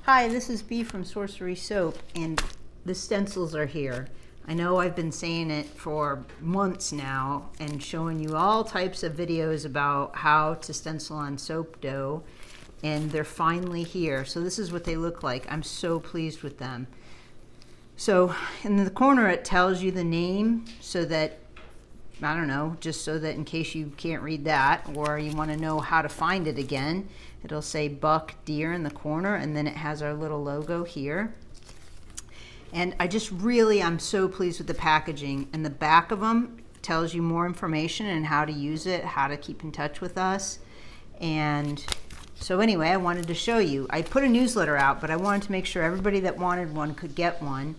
Hi, this is B from Sorcery Soap, and the stencils are here. I know I've been saying it for months now and showing you all types of videos about how to stencil on soap dough, and they're finally here. So this is what they look like. I'm so pleased with them. So in the corner it tells you the name so that, I don't know, just so that in case you can't read that or you want to know how to find it again, it'll say Buck Deer in the corner, and then it has our little logo here. And I'm so pleased with the packaging, and the back of them tells you more information and how to use it, how to keep in touch with us. And so anyway, I wanted to show you. I put a newsletter out, but I wanted to make sure everybody that wanted one could get one,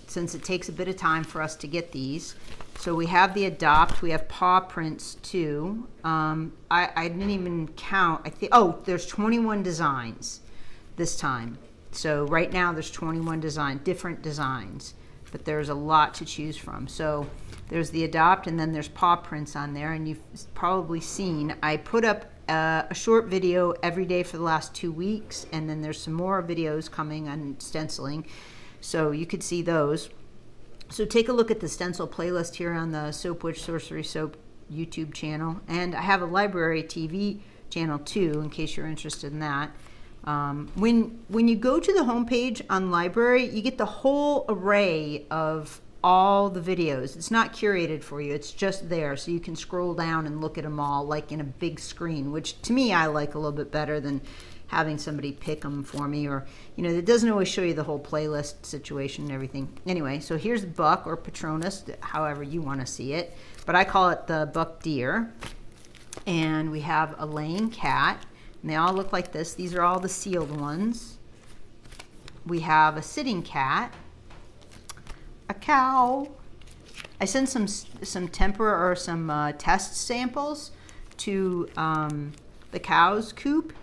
since it takes a bit of time for us to get these. So we have the Adopt, we have paw prints too. I didn't even count, there's 21 designs this time. So right now there's 21 different designs, but there's a lot to choose from. So there's the Adopt, and then there's paw prints on there, and you've probably seen, I put up a short video every day for the last 2 weeks, and then there's some more videos coming on stenciling, so you could see those. So take a look at the stencil playlist here on the Soap Witch Sorcery Soap YouTube channel, and I have a library TV channel too, in case you're interested in that. When you go to the homepage on library, you get the whole array of all the videos. It's not curated for you, it's just there, so you can scroll down and look at them all like in a big screen, which to me I like a little bit better than having somebody pick them for me, or it doesn't always show you the whole playlist situation and everything. Anyway, so here's Buck or Patronus, however you want to see it, but I call it the Buck Deer. And we have a laying cat, and they all look like this. These are all the sealed ones. We have a sitting cat, a cow. I sent some temper or some test samples to the cow's coop,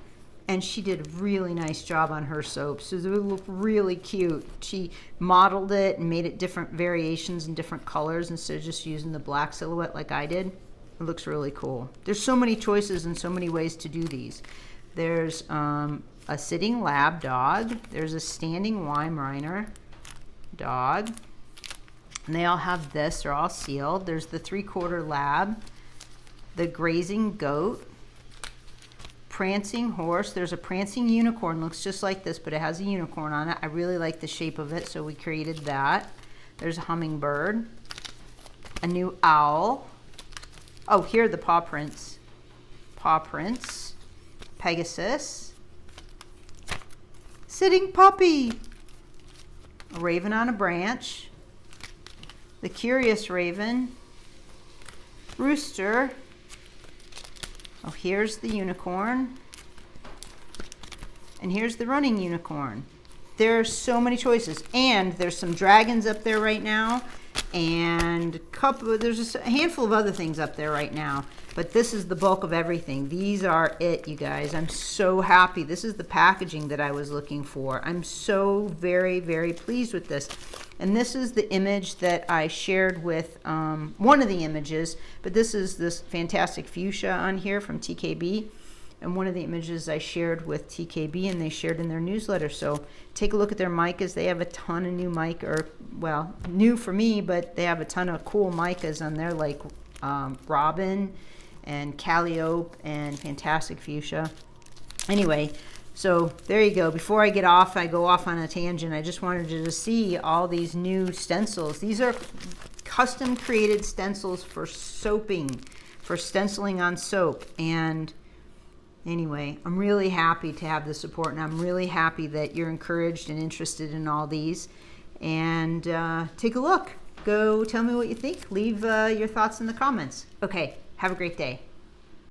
and she did a really nice job on her soap. So they look really cute. She modeled it and made it different variations and different colors instead of just using the black silhouette like I did. It looks really cool. There's so many choices and so many ways to do these. There's a sitting lab dog. There's a standing Weimaraner dog. And they all have this. They're all sealed. There's the 3/4 lab, the grazing goat, prancing horse. There's a prancing unicorn. Looks just like this, but it has a unicorn on it. I really like the shape of it, so we created that. There's a hummingbird, a new owl. Oh, here are the paw prints. Paw prints, Pegasus, sitting puppy, a raven on a branch, the curious raven, rooster. Oh, here's the unicorn, and here's the running unicorn. There are so many choices, and there's some dragons up there right now, and there's a handful of other things up there right now, but this is the bulk of everything. These are it, you guys. I'm so happy. This is the packaging that I was looking for. I'm so very, very pleased with this. And this is the image that I shared with, one of the images, but this is this fantastic fuchsia on here from TKB. And one of the images I shared with TKB, and they shared in their newsletter. So take a look at their micas. They have a ton of new well, new for me, but they have a ton of cool micas on there, like Robin and Calliope and Fantastic Fuchsia. Anyway, so there you go. Before I go off on a tangent, I just wanted you to see all these new stencils. These are custom created stencils for soaping, for stenciling on soap. And anyway, I'm really happy to have the support, and I'm really happy that you're encouraged and interested in all these. And take a look. Go tell me what you think. Leave your thoughts in the comments. Okay, have a great day.